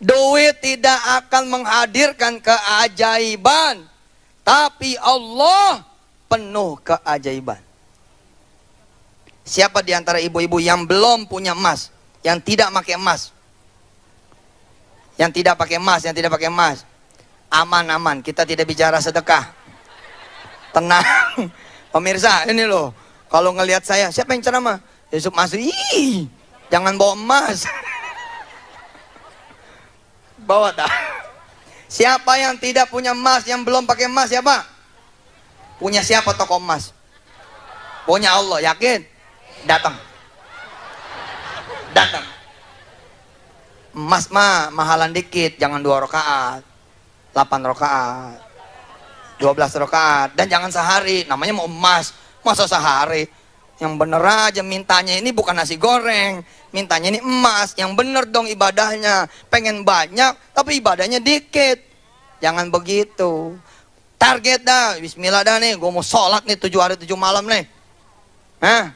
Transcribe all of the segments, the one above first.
Duit tidak akan menghadirkan keajaiban, tapi Allah penuh keajaiban. Siapa di antara ibu-ibu yang belum punya emas, yang tidak pakai emas? Yang tidak pakai emas, yang tidak pakai emas. Aman-aman, kita tidak bicara sedekah. Tenang. Pemirsa, ini loh. Kalau ngelihat saya, siapa yang ceramah? Yusuf Masri. Ih, jangan bawa emas. Bawa tak? Siapa yang tidak punya emas, yang belum pakai emas, siapa? Punya siapa toko emas? Punya Allah, yakin? Datang. Datang. Emas mah mahalan dikit, jangan 2 rakaat, 8 rakaat, 12 rakaat, dan jangan sehari. Namanya mau emas, masa sehari? Yang bener aja mintanya ini bukan nasi goreng, mintanya ini emas. Yang bener dong ibadahnya. Pengen banyak tapi ibadahnya dikit. Jangan begitu. Target dah, bismillah dah nih, gue mau sholat nih 7 hari 7 malam nih. Hah?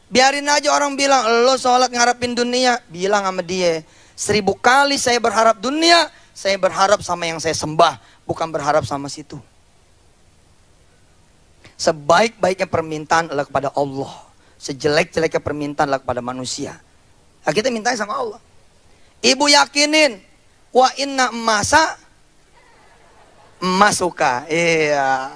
Biarin aja orang bilang, lo sholat ngarepin dunia. Bilang sama dia, 1000 kali saya berharap dunia, saya berharap sama yang saya sembah, bukan berharap sama situ. Sebaik-baiknya permintaan adalah kepada Allah. Sejelek-jeleknya permintaan adalah kepada manusia. Nah, kita mintanya sama Allah. Ibu yakinin, wa inna masuka. Iya.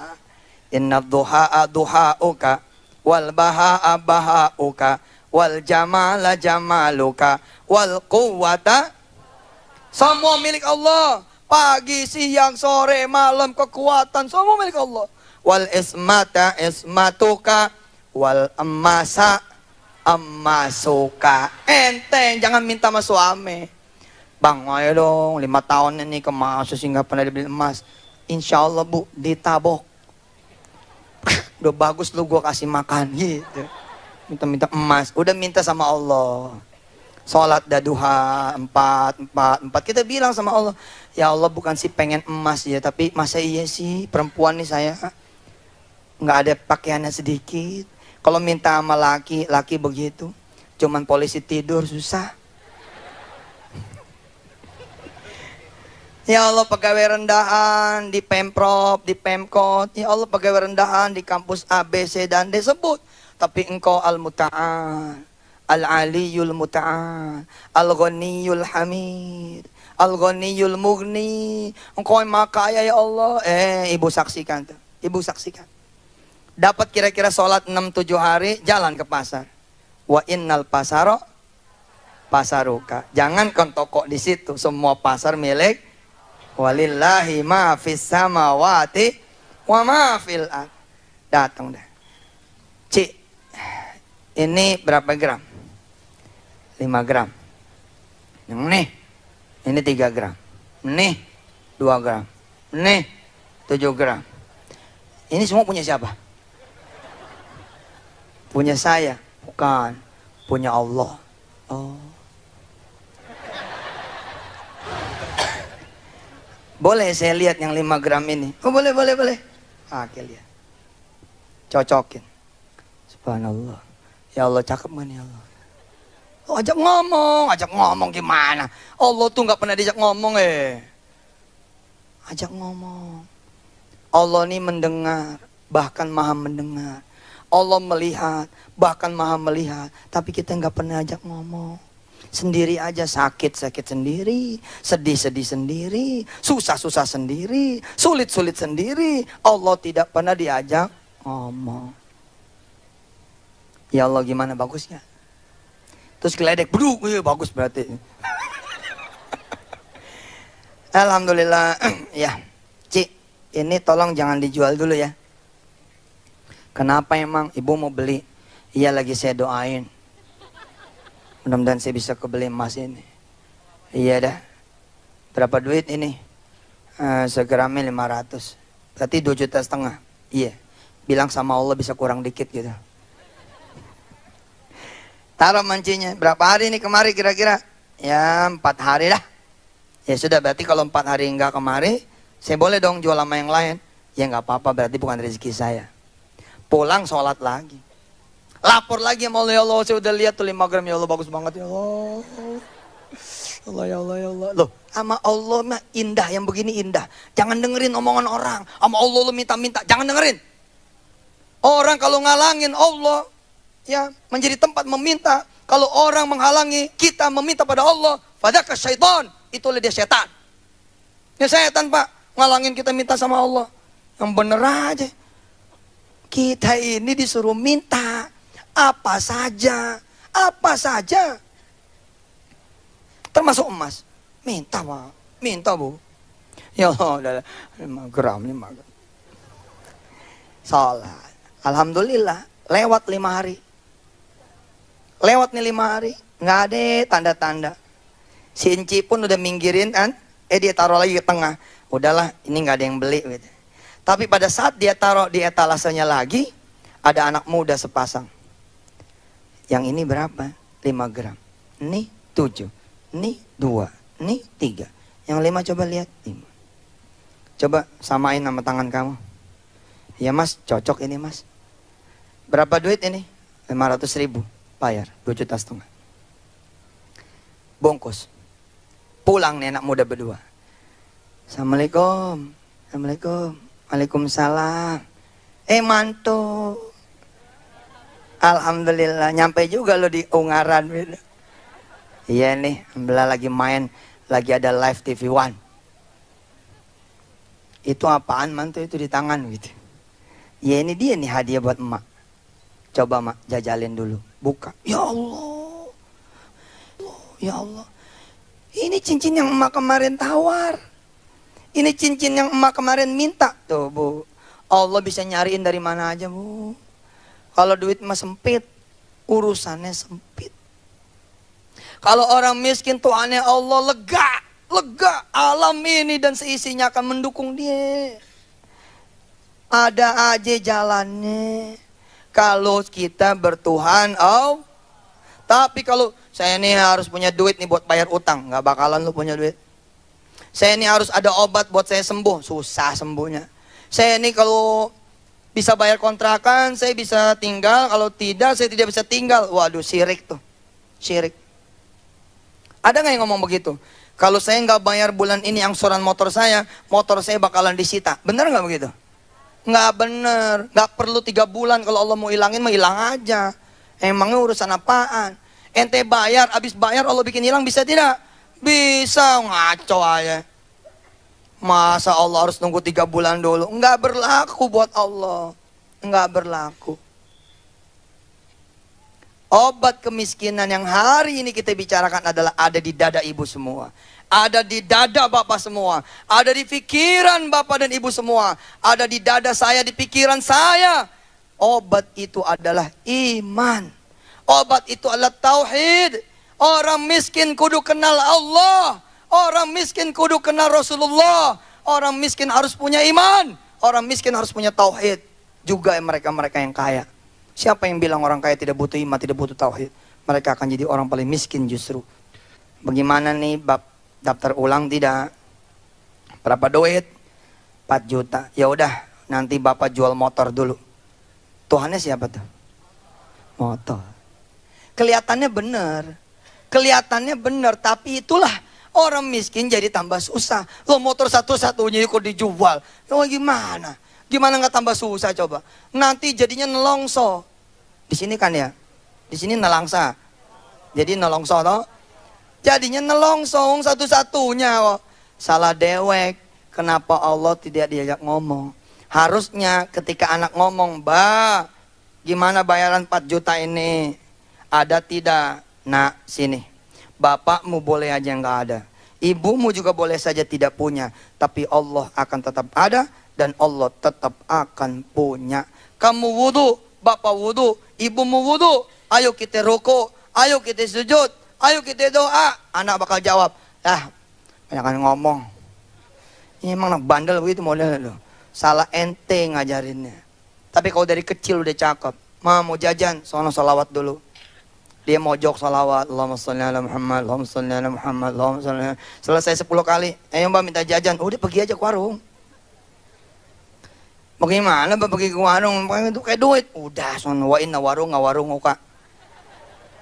Inna duha'a duha'uka, wal baha'a baha'uka, wal jamala jamaluka, wal quwwata. Semua milik Allah. Pagi, siang, sore, malam, kekuatan, semua milik Allah. Wal ismata ismatuka, wal emasa emasuka. Enteng, jangan minta sama suami. Bang, ayo dong, 5 tahun ini kemas, sehingga pernah dibeli emas. Insya Allah bu, ditabok. Udah bagus lu gua kasih makan gitu. Minta-minta emas, udah minta sama Allah. Sholat dah duha 4. Kita bilang sama Allah, ya Allah bukan sih pengen emas ya, tapi masa iya sih perempuan nih saya nggak ada pakaiannya sedikit. Kalau minta sama laki begitu, cuman polisi tidur susah. Ya Allah pegawai rendahan di Pemprov, di Pemkot. Ya Allah pegawai rendahan di kampus A, B, C, dan D sebut. Tapi engkau Al-Muta'al, Al-Aliyul Muta'al, Al-Ghaniyul Hamid, Al-Ghaniyul Mughni. Engkau yang maha kaya ya Allah. Ibu saksikan tuh. Ibu saksikan. Dapat kira-kira sholat 6-7 hari, jalan ke pasar. Wa innal pasaro pasaruka. Jangan kon toko di situ, semua pasar milik walillahi ma fis samawati wa ma fil ard. Datang dah. Cik, ini berapa gram? 5 gram. Yang ini 3 gram. Ini 2 gram. Ini 7 gram. Ini semua punya siapa? Punya saya? Bukan. Punya Allah. Oh. Boleh saya lihat yang 5 gram ini? Oh boleh. Oke lihat. Cocokin. Subhanallah. Ya Allah cakep gak nih Allah? Oh, ajak ngomong gimana? Allah tuh gak pernah diajak ngomong Ajak ngomong. Allah ini mendengar, bahkan maha mendengar. Allah melihat, bahkan maha melihat. Tapi kita gak pernah ajak ngomong. Sendiri aja sakit sendiri, sedih sendiri, susah sendiri, sulit sendiri. Allah tidak pernah diajak ngomong. Ya Allah gimana bagusnya? Terus geledek, beduk, bagus berarti. Alhamdulillah. Ya, Cik, ini tolong jangan dijual dulu ya. Kenapa emang ibu mau beli? Iya lagi saya doain. Mudah-mudahan saya bisa kebeli emas ini. Iya dah. Berapa duit ini? Segramnya 500. Berarti 2,5 juta. Iya. Bilang sama Allah bisa kurang dikit gitu. Taruh mancinya. Berapa hari ini kemari kira-kira? Ya 4 hari dah. Ya sudah berarti kalau 4 hari enggak kemari, saya boleh dong jual sama yang lain. Ya nggak apa-apa, berarti bukan rezeki saya. Pulang sholat lagi. Lapor lagi sama Allah, ya Allah saya udah lihat tuh 5 gram ya Allah bagus banget ya Allah. Allah ya Allah ya Allah. Loh, sama Allah mah indah, yang begini indah. Jangan dengerin omongan orang. Sama Allah lu minta-minta, jangan dengerin. Orang kalau ngalangin Allah, ya menjadi tempat meminta. Kalau orang menghalangi kita meminta pada Allah, fadzaka syaitan, itulah dia setan. Ya setan Pak, ngalangin kita minta sama Allah. Yang bener aja. Kita ini disuruh minta apa saja, apa saja. Termasuk emas. Minta Pak, minta Bu. Ya Allah, 5 gram, 5 gram. Salat. Alhamdulillah, lewat 5 hari. Lewat nih 5 hari, nggak ada tanda-tanda. Si Enci pun udah minggirin kan, dia taruh lagi ke tengah. Udahlah, ini nggak ada yang beli. Gitu. Tapi pada saat dia taruh di etalasenya lagi, ada anak muda sepasang. Yang ini berapa? 5 gram. Ini 7. Ini 2. Ini 3. Yang 5 coba lihat. 5. Coba samain sama tangan kamu. Ya Mas, cocok ini Mas. Berapa duit ini? 500.000. Bayar 2,5 juta. Bungkus. Pulang nih anak muda berdua. Assalamualaikum. Assalamualaikum. Waalaikumsalam. Mantu. Alhamdulillah. Nyampe juga lo di Ungaran. Iya nih. Alhamdulillah lagi main. Lagi ada live TV One. Itu apaan mantu itu di tangan gitu. Ya ini dia nih hadiah buat emak. Coba mak jajalin dulu. Buka. Ya Allah. Ya Allah. Ini cincin yang emak kemarin tawar. Ini cincin yang emak kemarin minta. Tuh Bu. Allah bisa nyariin dari mana aja Bu. Kalau duit mah sempit. Urusannya sempit. Kalau orang miskin Tuhannya Allah lega. Lega. Alam ini dan seisinya akan mendukung dia. Ada aja jalannya. Kalau kita bertuhan, tapi kalau saya ini harus punya duit nih buat bayar utang, nggak bakalan lu punya duit. Saya ini harus ada obat buat saya sembuh, susah sembuhnya. Saya ini kalau bisa bayar kontrakan, saya bisa tinggal. Kalau tidak, saya tidak bisa tinggal. Waduh, syirik tuh, syirik. Ada nggak yang ngomong begitu? Kalau saya nggak bayar bulan ini angsuran motor saya bakalan disita. Bener nggak begitu? Nggak bener, nggak perlu 3 bulan. Kalau Allah mau hilangin mah hilang aja. Emangnya urusan apaan? Ente bayar, abis bayar Allah bikin hilang, bisa tidak? Bisa, ngaco aja. Masa Allah harus nunggu 3 bulan dulu? Nggak berlaku buat Allah. Nggak berlaku. Obat kemiskinan yang hari ini kita bicarakan adalah ada di dada ibu semua. Ada di dada bapak semua. Ada di pikiran bapak dan ibu semua. Ada di dada saya, di pikiran saya. Obat itu adalah iman. Obat itu adalah tauhid. Orang miskin kudu kenal Allah. Orang miskin kudu kenal Rasulullah. Orang miskin harus punya iman. Orang miskin harus punya tauhid. Juga mereka-mereka yang kaya. Siapa yang bilang orang kaya tidak butuh iman, tidak butuh tauhid? Mereka akan jadi orang paling miskin justru. Bagaimana nih daftar ulang tidak? Berapa duit? 4 juta. Ya udah, nanti bapak jual motor dulu. Tuhannya siapa tuh? Motor. Kelihatannya benar. Kelihatannya benar, tapi itulah orang miskin jadi tambah susah. Loh, motor satu-satunya kok dijual. Loh, gimana? Gimana nggak tambah susah coba? Nanti jadinya nelongso. Di sini kan ya? Di sini nelangsa. Jadi nelongso toh? Jadinya nelongsong satu-satunya kok. Salah dewek. Kenapa Allah tidak diajak ngomong? Harusnya ketika anak ngomong, "Mbak, gimana bayaran 4 juta ini? Ada tidak?" Nah, sini. Bapakmu boleh aja nggak ada. Ibumu juga boleh saja tidak punya. Tapi Allah akan tetap ada dan Allah tetap akan punya. Kamu wudu, bapak wudu, ibumu wudu. Ayo kita rukuk, ayo kita sujud. Ayo kita doa. Anak bakal jawab, banyak ngomong. Ini emang anak bandel begitu modelnya loh. Salah ente ngajarinnya. Tapi kalau dari kecil udah cakep. Mau jajan, soalnya salawat dulu. Dia mojok salawat. Allahumma sholli ala Muhammad, Allahumma sholli ala Muhammad, Allahumma sholli ala... Selesai 10 kali, ayo mbak minta jajan. Udah pergi aja ke warung. Bagaimana mbak pergi ke warung? Itu kayak duit. Udah, soalnya wa inna warung, nggak warung muka.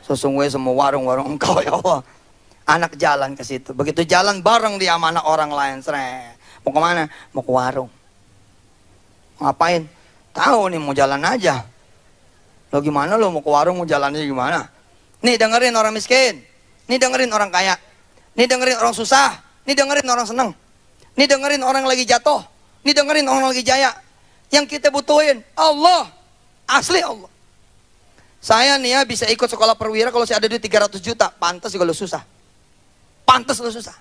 Sesungguhnya semua warung-warung engkau ya Allah. Anak jalan ke situ. Begitu jalan bareng dia sama anak orang lain. Seret. Mau kemana? Mau ke warung. Ngapain? Tahu nih mau jalan aja. Lo gimana lo mau ke warung mau jalannya gimana? Nih dengerin orang miskin. Nih dengerin orang kaya. Nih dengerin orang susah. Nih dengerin orang seneng. Nih dengerin orang lagi jatuh. Nih dengerin orang lagi jaya. Yang kita butuhin Allah. Asli Allah. Saya nih ya bisa ikut sekolah perwira kalau saya ada duit 300 juta. Pantas juga lo susah. Pantas lo susah.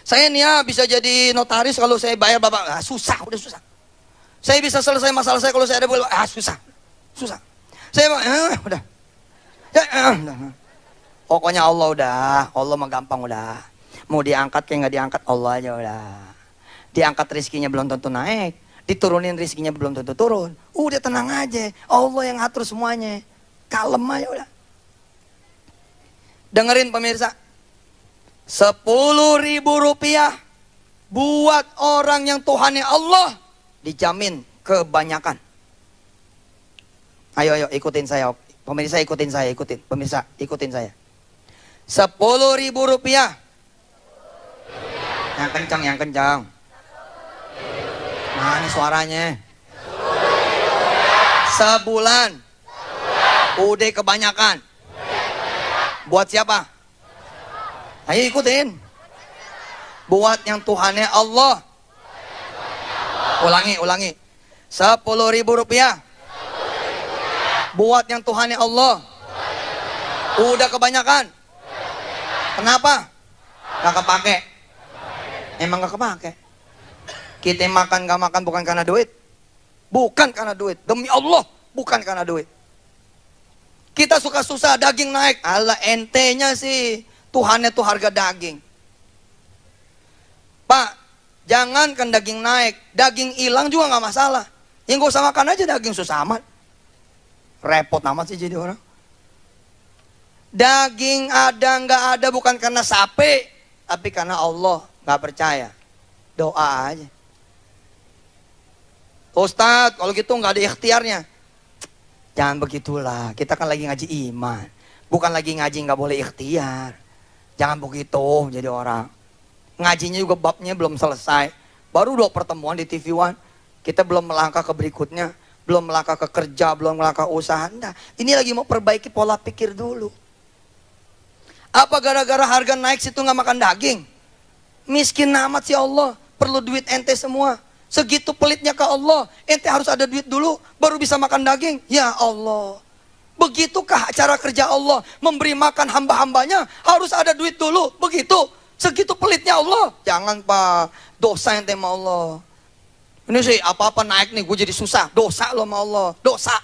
Saya nih ya bisa jadi notaris kalau saya bayar bapak. Susah, udah susah. Saya bisa selesai masalah saya kalau saya ada bola. Susah. Susah. Saya udah. Pokoknya Allah udah. Allah mah gampang udah. Mau diangkat kayak nggak diangkat Allah aja udah. Diangkat rizkinya belum tentu naik. Diturunin rizkinya belum tentu turun. Udah tenang aja. Allah yang atur semuanya. Kalem aja udah. Dengerin pemirsa. 10.000 rupiah buat orang yang Tuhannya Allah dijamin kebanyakan. Ayo ikutin saya. Pemirsa ikutin saya, ikutin. Pemirsa ikutin saya. 10.000 rupiah. Yang kencang, yang kencang. Nah ini suaranya. Sebulan. Udah kebanyakan. Buat siapa? Ayo ikutin. Buat yang Tuhannya Allah. Ulangi. 10.000 rupiah. Buat yang Tuhannya Allah. Udah kebanyakan. Kenapa? Gak kepake. Emang gak kepake. Kita makan gak makan bukan karena duit. Bukan karena duit. Demi Allah bukan karena duit. Kita suka susah daging naik. Alah entenya sih. Tuhannya tuh harga daging. Pak, jangankan daging naik, daging hilang juga nggak masalah. Yang gak usah makan aja daging, susah amat. Repot amat sih jadi orang. Daging ada nggak ada bukan karena sapi, tapi karena Allah. Nggak percaya, doa aja. Ustadz, kalau gitu nggak ada ikhtiarnya. Jangan begitulah, kita kan lagi ngaji iman. Bukan lagi ngaji nggak boleh ikhtiar. Jangan begitu jadi orang. Ngajinya juga babnya belum selesai. Baru 2 pertemuan di TV One. Kita belum melangkah ke berikutnya. Belum melangkah ke kerja, belum melangkah usaha. Nah, ini lagi mau perbaiki pola pikir dulu. Apa gara-gara harga naik situ nggak makan daging? Miskin amat sih Allah. Perlu duit ente semua. Segitu pelitnya ke Allah. Ente harus ada duit dulu baru bisa makan daging. Ya Allah. Begitukah cara kerja Allah? Memberi makan hamba-hambanya harus ada duit dulu. Begitu. Segitu pelitnya Allah. Jangan Pak. Dosa ente sama Allah. Ini sih apa-apa naik nih gue jadi susah. Dosa lo sama Allah. Dosa.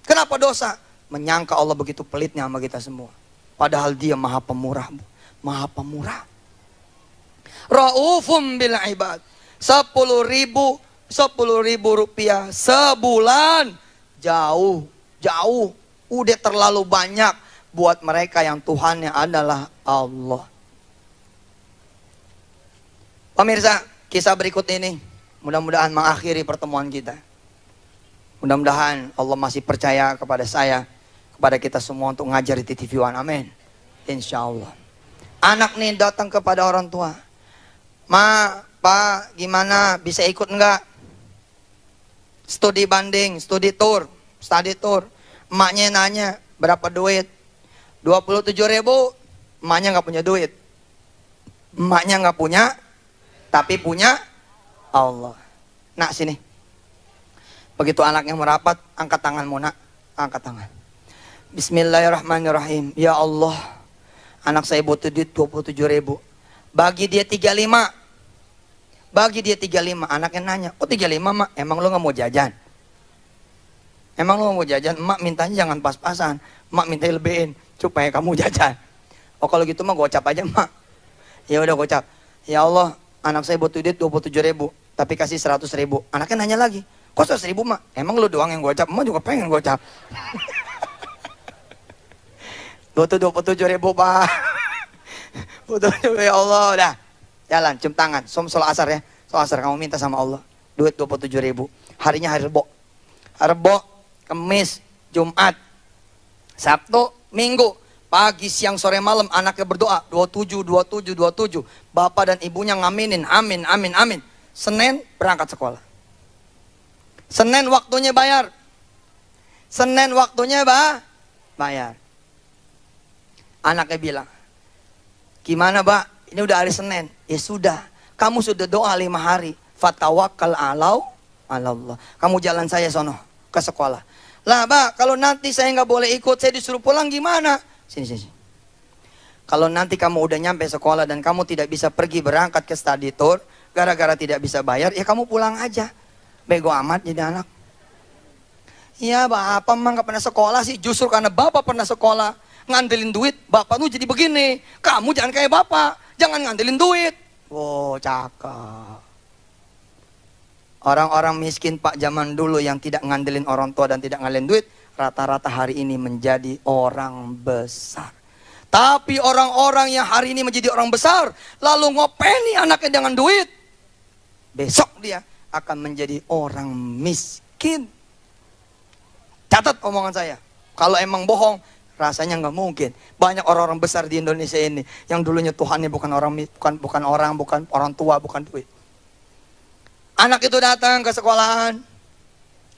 Kenapa dosa? Menyangka Allah begitu pelitnya sama kita semua. Padahal dia maha pemurah. Maha pemurah. Raufum bil ibad. 10.000 rupiah sebulan. Jauh. Udah terlalu banyak buat mereka yang Tuhannya adalah Allah. Pemirsa, kisah berikut ini mudah-mudahan mengakhiri pertemuan kita. Mudah-mudahan Allah masih percaya kepada saya, kepada kita semua untuk ngajar di TV One. Amin. Insya Allah. Anak nih datang kepada orang tua. Ma, Pak, gimana? Bisa ikut enggak? Studi banding, studi tour. Emaknya nanya, berapa duit? 27.000. Emaknya nggak punya duit. Emaknya nggak punya, tapi punya Allah. Nak sini. Begitu anaknya merapat, angkat tanganmu nak. Angkat tangan. Bismillahirrahmanirrahim. Ya Allah, anak saya butuh duit 27.000. Bagi dia 35. Bagi dia 35. Anaknya nanya, kok 35 mak? Emang lu nggak mau jajan? Emang lu mau jajan? Emak mintanya jangan pas-pasan. Emak mintanya lebihin supaya kamu jajan. Oh kalau gitu mah gocap aja mak. Ya udah gocap. Ya Allah, anak saya butuh duit 27.000, tapi kasih 100.000. Anaknya nanya lagi, kok 100.000 mak? Emang lu doang yang gocap? Emak juga pengen gocap. Butuh 27.000 pak. Butuh, ya Allah udah. Jalan, cium tangan. Sholat asar ya. Sholat asar kamu minta sama Allah. Duit 27.000. Harinya hari Rebo. Rebo, Kamis, Jumat, Sabtu, Minggu. Pagi, siang, sore, malam anaknya berdoa 27, 27, 27. Bapak dan ibunya ngaminin, amin, amin, amin. Senin berangkat sekolah. Senin waktunya bayar. Senin waktunya bayar. Anaknya bilang, gimana Pak? Ini udah hari Senin. Ya sudah, kamu sudah doa 5 hari. Fatawakkal Allah. Kamu jalan saya sono ke sekolah. Lah Pak, kalau nanti saya nggak boleh ikut, saya disuruh pulang gimana? Sini. Kalau nanti kamu udah nyampe sekolah dan kamu tidak bisa pergi berangkat ke study tour, gara-gara tidak bisa bayar, ya kamu pulang aja. Bego amat jadi anak. Iya Bapak mah nggak pernah sekolah sih, justru karena Bapak pernah sekolah, ngandelin duit, Bapak tuh jadi begini. Kamu jangan kayak Bapak, jangan ngandelin duit. Wow, cakep. Orang-orang miskin Pak zaman dulu yang tidak ngandelin orang tua dan tidak ngandelin duit, rata-rata hari ini menjadi orang besar. Tapi orang-orang yang hari ini menjadi orang besar, lalu ngopeni anaknya dengan duit, besok dia akan menjadi orang miskin. Catat omongan saya. Kalau emang bohong, rasanya nggak mungkin. Banyak orang-orang besar di Indonesia ini yang dulunya Tuhannya bukan orang tua, bukan duit. Anak itu datang ke sekolahan,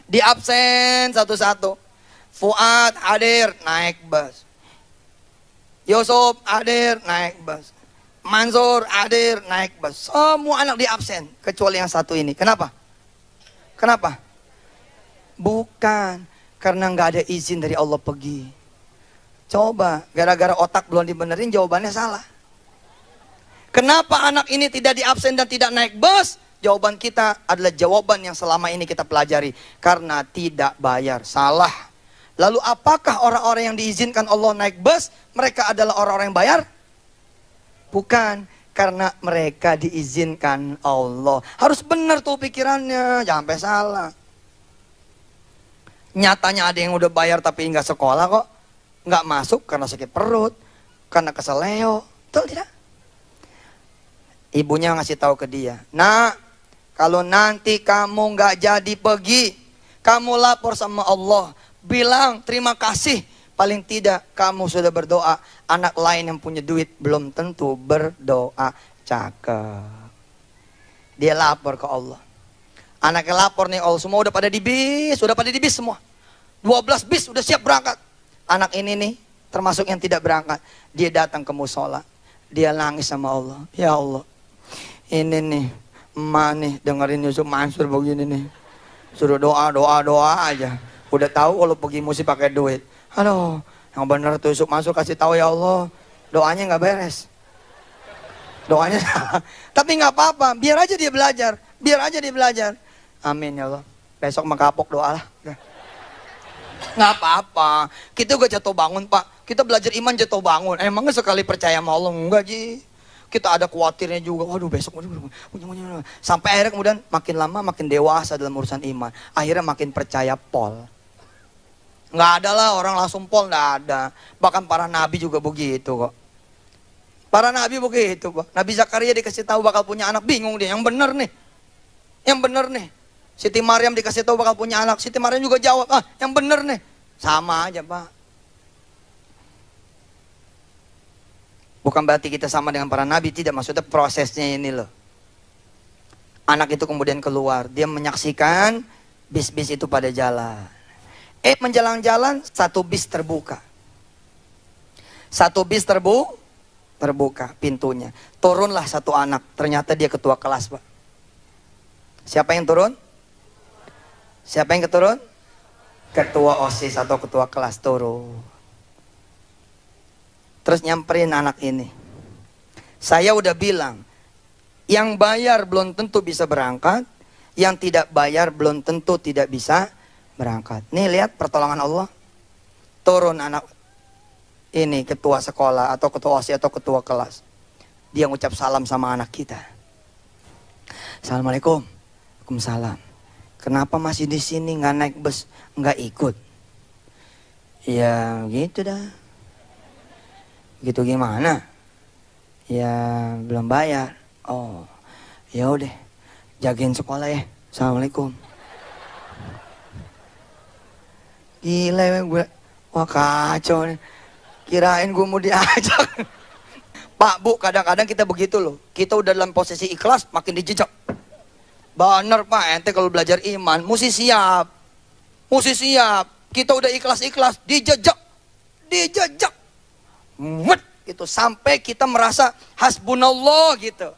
di absen satu-satu. Fuad hadir naik bus. Yusuf hadir naik bus. Mansur hadir naik bus. Semua anak di absen kecuali yang satu ini. Kenapa? Kenapa? Bukan karena nggak ada izin dari Allah pergi. Coba gara-gara otak belum dibenerin, jawabannya salah. Kenapa anak ini tidak di absen dan tidak naik bus? Jawaban kita adalah jawaban yang selama ini kita pelajari. Karena tidak bayar. Salah. Lalu apakah orang-orang yang diizinkan Allah naik bus, mereka adalah orang-orang yang bayar? Bukan, karena mereka diizinkan Allah. Harus benar tuh pikirannya, jangan sampai salah. Nyatanya ada yang udah bayar tapi nggak sekolah kok. Nggak masuk karena sakit perut, karena keseleo. Betul tidak? Ibunya ngasih tahu ke dia, nak, kalau nanti kamu nggak jadi pergi, kamu lapor sama Allah. Bilang terima kasih, paling tidak kamu sudah berdoa. Anak lain yang punya duit belum tentu berdoa. Cakep. Dia lapor ke Allah. Anaknya lapor nih, Allah semua udah pada di bis, semua 12 bis udah siap berangkat. Anak ini nih termasuk yang tidak berangkat. Dia datang ke musola, dia nangis sama Allah. Ya Allah, ini nih emak nih dengerin Yusuf Mansur begini nih, suruh doa aja. Udah tahu kalau pergi mesti pakai duit. Aduh, yang benar tuh Yusuf Mansur kasih tahu ya Allah, doanya nggak beres. Doanya salah. Tapi nggak apa-apa, biar aja dia belajar. Amin ya Allah. Besok mengkapok doa lah. Nggak apa-apa. Kita juga jatuh bangun Pak. Kita belajar iman jatuh bangun. Emangnya sekali percaya sama Allah? Enggak Ji. Kita ada khawatirnya juga. Waduh besok. Sampai akhirnya kemudian makin lama makin dewasa dalam urusan iman. Akhirnya makin percaya pol. Nggak ada lah orang langsung pol, nggak ada. Bahkan para nabi juga begitu kok. Para nabi begitu Pak. Nabi Zakaria dikasih tahu bakal punya anak, bingung dia. Yang bener nih. Siti Maryam dikasih tahu bakal punya anak. Siti Maryam juga jawab, yang bener nih. Sama aja Pak. Bukan berarti kita sama dengan para nabi, tidak. Maksudnya prosesnya ini loh. Anak itu kemudian keluar. Dia menyaksikan bis-bis itu pada jalan. Menjelang jalan, satu bis terbuka. Terbuka pintunya. Turunlah satu anak. Ternyata dia ketua kelas Pak. Siapa yang turun? Ketua OSIS atau ketua kelas turun. Terus nyamperin anak ini. Saya udah bilang, yang bayar belum tentu bisa berangkat, yang tidak bayar belum tentu tidak bisa berangkat. Nih lihat pertolongan Allah. Turun anak ini ketua sekolah atau ketua OSIS atau ketua kelas. Dia ngucap salam sama anak kita. Assalamualaikum. Waalaikumsalam. Kenapa masih di sini nggak naik bus, nggak ikut? Ya gitu dah. Gitu gimana? Ya belum bayar. Oh, ya udah. Jagain sekolah ya. Assalamualaikum. Gila gue. Wah kacau nih. Kirain gue mau diajak. Pak, Bu, kadang-kadang kita begitu loh. Kita udah dalam posisi ikhlas, makin dijejak. Bener Pak, ente kalau belajar iman, mesti siap. Mesti siap. Kita udah ikhlas-ikhlas, dijejak. Dijejak. Wet, gitu. Sampai kita merasa hasbunallah gitu.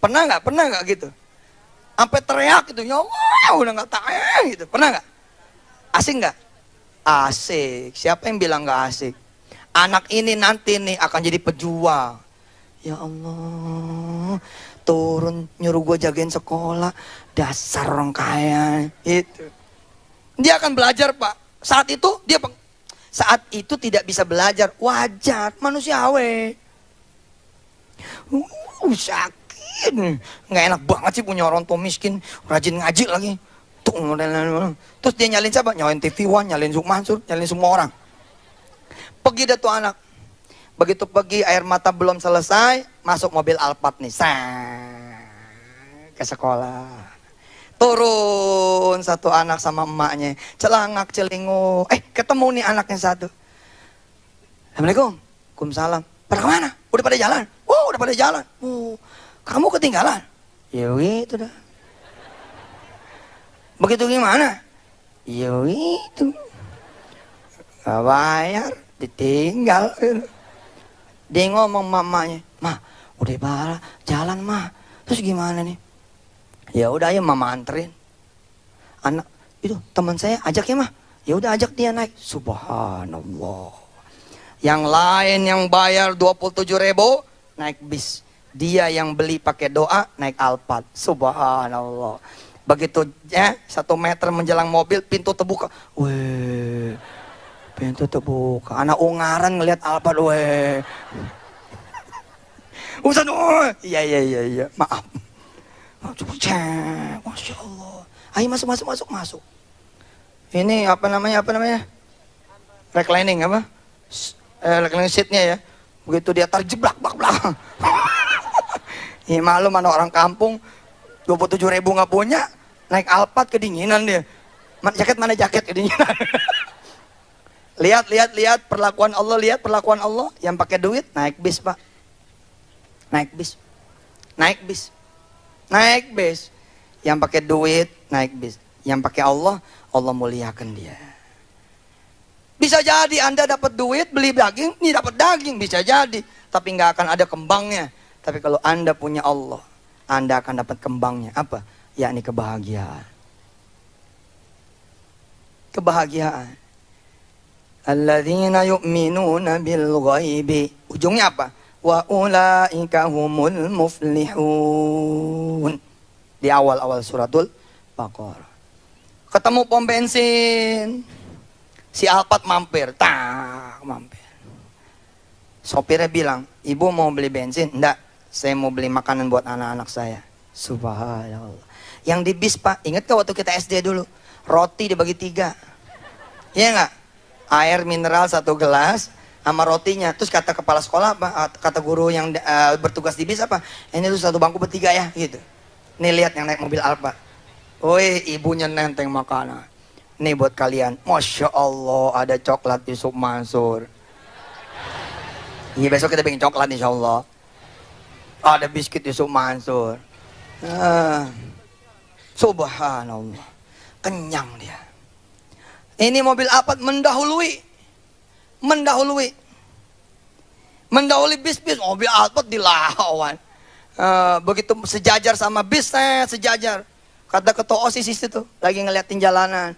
Pernah nggak? Pernah nggak gitu? Sampai teriak gitu, ya Allah, udah nggak tahan gitu. Pernah nggak? Asik nggak? Asik. Siapa yang bilang nggak asik? Anak ini nanti nih akan jadi pejuang. Ya Allah, turun nyuruh gue jagain sekolah. Dasar orang kaya. Itu. Dia akan belajar Pak. Saat itu tidak bisa belajar. Wajar, manusiawi. Sakit. Nggak enak banget sih punya orang tua miskin. Rajin ngaji lagi. Terus dia nyalin siapa? Nyalin TV One, nyalin Zuk Mansur, nyalin semua orang. Pergi dah tuh anak. Begitu pergi air mata belum selesai, masuk mobil Alphard nih. Ke sekolah. Turun satu anak sama emaknya. Celangak celingu. Ketemu nih anaknya satu. Assalamualaikum. Waalaikumsalam. Pada kemana? Udah pada jalan? Oh, udah pada jalan. Oh, kamu ketinggalan? Ya gitu dah. Begitu gimana? Ya itu. Gak bayar. Ditinggal. Dia ngomong mamanya, "Ma, udah pada jalan mah. Terus gimana nih?" Ya udah ayo mama anterin. Anak itu teman saya ajak ya mah. Ya udah ajak dia naik. Subhanallah. Yang lain yang bayar 27.000 naik bis. Dia yang beli pakai doa naik Alphard. Subhanallah. Begitu ya 1 meter menjelang mobil pintu terbuka. Weh. Pintu terbuka. Anak ungaran ngelihat Alphard, weh. Ustaz, iya. Maaf. Masya Allah. Ayo masuk. Ini apa namanya? Reclining apa? Reclining seatnya ya. Begitu dia terjeblak belakang. Ini malu mana orang kampung 27.000 nggak punya, naik Alphard kedinginan dia. Mana jaket kedinginan. Lihat perlakuan Allah, yang pakai duit naik bis Pak. Naik bis. Yang pakai duit naik bis. Yang pakai Allah muliakan dia. Bisa jadi Anda dapat duit beli daging, ini dapat daging bisa jadi, tapi nggak akan ada kembangnya. Tapi kalau Anda punya Allah, Anda akan dapat kembangnya. Apa? Yakni kebahagiaan. Kebahagiaan. Alladzina yu'minuna bil ghaibi. Ujungnya apa? Wa ulaika humul muflihun. Di awal-awal suratul Baqarah. Ketemu pom bensin. Si Alphard mampir. Sopirnya bilang, "Ibu mau beli bensin?" "Enggak, saya mau beli makanan buat anak-anak saya." Subhanallah. Yang di bis Pak, ingat gak waktu kita SD dulu? Roti dibagi 3. Iya enggak? Air mineral 1 gelas sama rotinya. Terus kata kepala sekolah apa? Kata guru yang bertugas di bis apa? Ini tuh 1 bangku bertiga ya gitu. Nih lihat yang naik mobil Alphard. Woi, ibunya nenteng makanan. Nih buat kalian. Masya Allah, ada coklat Yusuf Mansur. Iya, besok kita bikin coklat insya Allah. Ada biskuit Yusuf Mansur. Subhanallah. Kenyang dia. Ini mobil Alphard mendahului bis-bis, mobil Alphard dilawan. Begitu sejajar sama bis, sejajar. Kata ketua OSIS itu lagi ngeliatin jalanan.